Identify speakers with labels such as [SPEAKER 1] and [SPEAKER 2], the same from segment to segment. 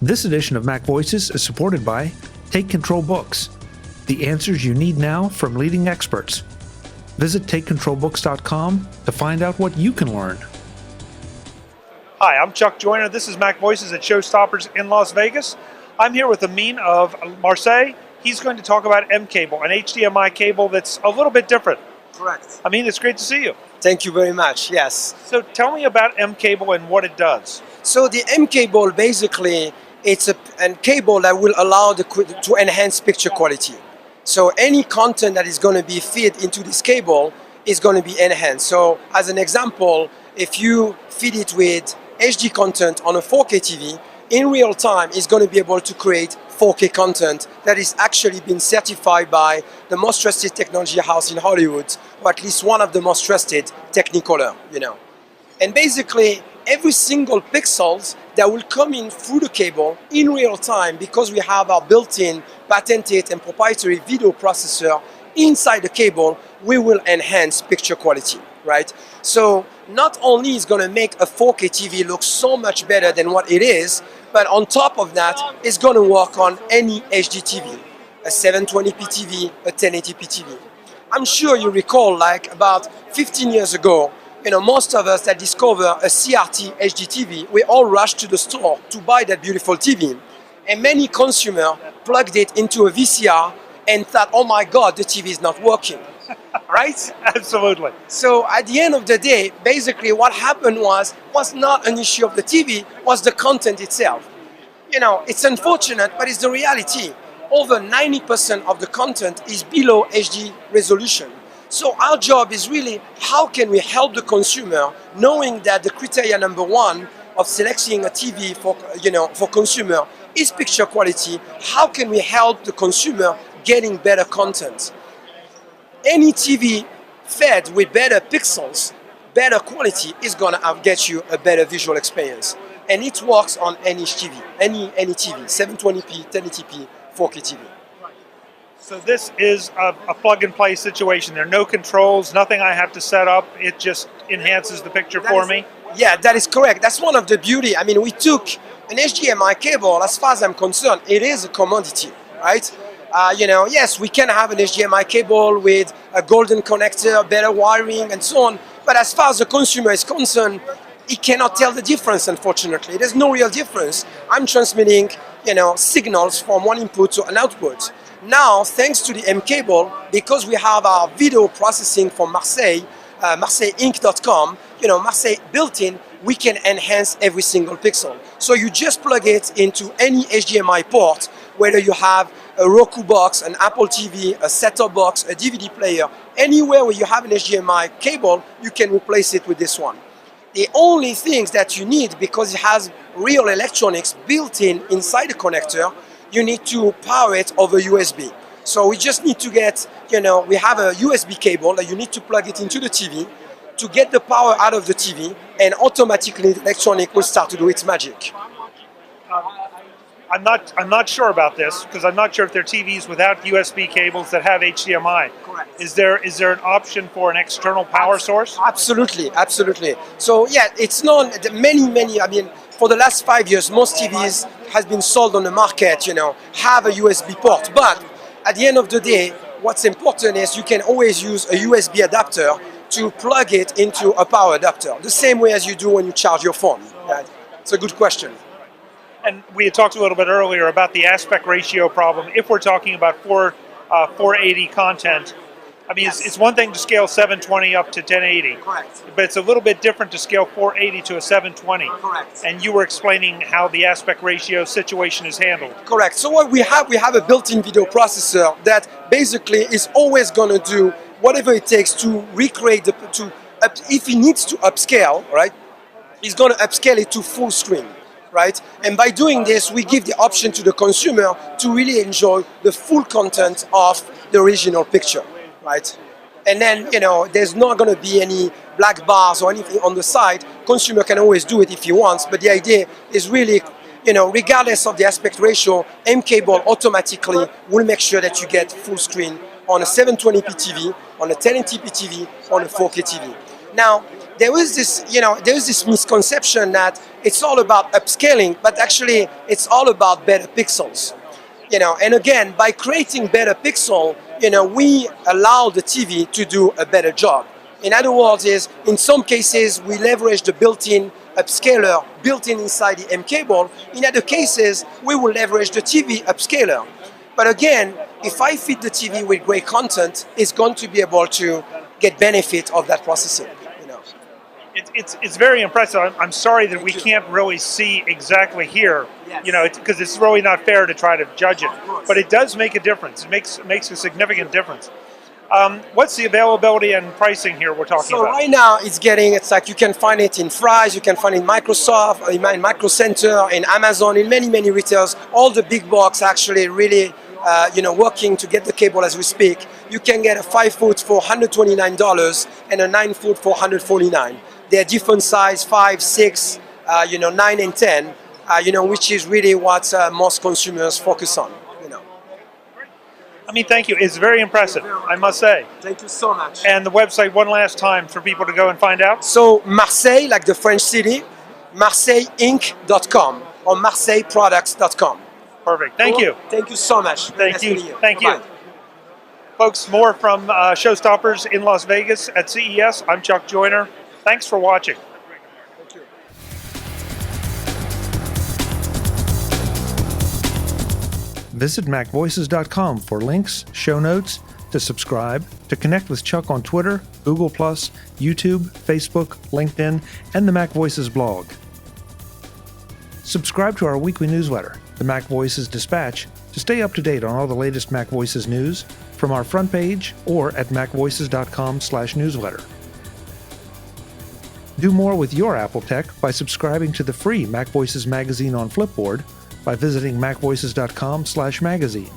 [SPEAKER 1] This edition of MacVoices is supported by Take Control Books, the answers you need now from leading experts. Visit TakeControlBooks.com to find out what you can learn.
[SPEAKER 2] Hi, I'm Chuck Joyner. This is MacVoices at ShowStoppers in Las Vegas. I'm here with Amine of Marseille. He's going to talk about mCable, an HDMI cable that's a little bit different.
[SPEAKER 3] Correct.
[SPEAKER 2] Amine, it's great to see you.
[SPEAKER 3] Thank you very much, yes.
[SPEAKER 2] So tell me about mCable and what it does.
[SPEAKER 3] So the mCable, basically, it's a cable that will allow to enhance picture quality. So any content that is going to be fed into this cable is going to be enhanced. So as an example, if you feed it with HD content on a 4K TV, in real time it's going to be able to create 4K content that is actually been certified by the most trusted technology house in Hollywood, or at least one of the most trusted, Technicolor, And basically, every single pixels that will come in through the cable in real time, because we have our built-in patented and proprietary video processor inside the cable, we will enhance picture quality, right? So not only is going to make a 4K TV look so much better than what it is, but on top of that, it's going to work on any HD TV, a 720p TV, a 1080p TV. I'm sure you recall, like about 15 years ago, most of us that discover a CRT HD TV, we all rushed to the store to buy that beautiful TV. And many consumers plugged it into a VCR and thought, oh my God, the TV is not working, right?
[SPEAKER 2] Absolutely.
[SPEAKER 3] So at the end of the day, basically what happened was not an issue of the TV, was the content itself. It's unfortunate, but it's the reality. Over 90% of the content is below HD resolution. So our job is really, how can we help the consumer, knowing that the criteria number one of selecting a TV for consumer is picture quality. How can we help the consumer getting better content? Any TV fed with better pixels, better quality, is going to get you a better visual experience. And it works on any TV, any TV, 720p, 1080p, 4K TV.
[SPEAKER 2] So this is a plug-and-play situation. There are no controls, nothing I have to set up. It just enhances the picture for me.
[SPEAKER 3] Yeah, that is correct. That's one of the beauty. I mean, we took an HDMI cable. As far as I'm concerned, it is a commodity, right? Yes, we can have an HDMI cable with a golden connector, better wiring, and so on. But as far as the consumer is concerned, he cannot tell the difference, unfortunately. There's no real difference. I'm transmitting, signals from one input to an output. Now, thanks to the mCable, because we have our video processing from Marseille, MarseilleInc.com, Marseille built-in, we can enhance every single pixel. So you just plug it into any HDMI port, whether you have a Roku box, an Apple TV, a set-top box, a DVD player, anywhere where you have an HDMI cable, you can replace it with this one. The only things that you need, because it has real electronics built in inside the connector, you need to power it over USB. So we just need to get, we have a USB cable that you need to plug it into the TV to get the power out of the TV, and automatically the electronic will start to do its magic.
[SPEAKER 2] I'm not sure about this, because I'm not sure if there are TVs without USB cables that have HDMI.
[SPEAKER 3] Correct.
[SPEAKER 2] Is there an option for an external power source?
[SPEAKER 3] Absolutely, absolutely. So yeah, it's known that many, I mean, for the last 5 years, most TVs has been sold on the market, have a USB port. But at the end of the day, what's important is you can always use a USB adapter to plug it into a power adapter, the same way as you do when you charge your phone. Right? It's a good question.
[SPEAKER 2] And we had talked a little bit earlier about the aspect ratio problem. If we're talking about 480 content, I mean,
[SPEAKER 3] yes.
[SPEAKER 2] It's one thing to scale 720 up to 1080.
[SPEAKER 3] Correct.
[SPEAKER 2] But it's a little bit different to scale 480 to a 720.
[SPEAKER 3] Correct.
[SPEAKER 2] And you were explaining how the aspect ratio situation is handled.
[SPEAKER 3] Correct. So what we have a built-in video processor that basically is always going to do whatever it takes to recreate if it needs to upscale, right? It's going to upscale it to full screen. Right? And by doing this, we give the option to the consumer to really enjoy the full content of the original picture, right? And then, there's not going to be any black bars or anything on the side. Consumer can always do it if he wants, but the idea is really, regardless of the aspect ratio, mCable automatically will make sure that you get full screen on a 720p TV, on a 1080p TV, on a 4K TV. Now, there is this misconception that it's all about upscaling, but actually it's all about better pixels. And again, by creating better pixel, we allow the TV to do a better job. In other words, in some cases we leverage the built-in upscaler built-in inside the mCable. In other cases, we will leverage the TV upscaler. But again, if I feed the TV with great content, it's going to be able to get benefit of that processing.
[SPEAKER 2] It's very impressive. I'm sorry that we can't really see exactly here,
[SPEAKER 3] Yes.
[SPEAKER 2] because it's really not fair to try to judge it. But it does make a difference. It makes a significant difference. What's the availability and pricing here we're talking
[SPEAKER 3] So
[SPEAKER 2] about?
[SPEAKER 3] right now it's like you can find it in Fry's, you can find it in Microsoft, in Micro Center, in Amazon, in many retailers. All the big box actually really working to get the cable as we speak. You can get a 5-foot for $129 and a 9-foot for $149. They're different size, 5, 6, 9 and 10, which is really what most consumers focus on.
[SPEAKER 2] I mean, thank you. It's very impressive, I must say.
[SPEAKER 3] Thank you so much.
[SPEAKER 2] And the website one last time for people to go and find out.
[SPEAKER 3] So Marseille, like the French city, MarseilleInc.com or MarseilleProducts.com.
[SPEAKER 2] Perfect. Thank you.
[SPEAKER 3] Thank you so much.
[SPEAKER 2] Thank
[SPEAKER 3] Nice
[SPEAKER 2] you.
[SPEAKER 3] meeting
[SPEAKER 2] Thank you.
[SPEAKER 3] Bye-bye.
[SPEAKER 2] Folks, more from ShowStoppers in Las Vegas at CES. I'm Chuck Joyner. Thanks for watching.
[SPEAKER 3] Thank you.
[SPEAKER 1] Visit MacVoices.com for links, show notes, to subscribe, to connect with Chuck on Twitter, Google+, YouTube, Facebook, LinkedIn, and the MacVoices blog. Subscribe to our weekly newsletter, the MacVoices Dispatch, to stay up to date on all the latest MacVoices news from our front page or at macvoices.com/newsletter. Do more with your Apple tech by subscribing to the free MacVoices magazine on Flipboard by visiting macvoices.com/magazine.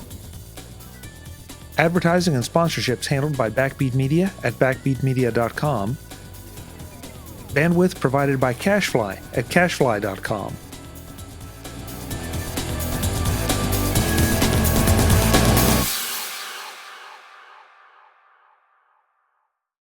[SPEAKER 1] Advertising and sponsorships handled by Backbeat Media at backbeatmedia.com. Bandwidth provided by CashFly at cashfly.com.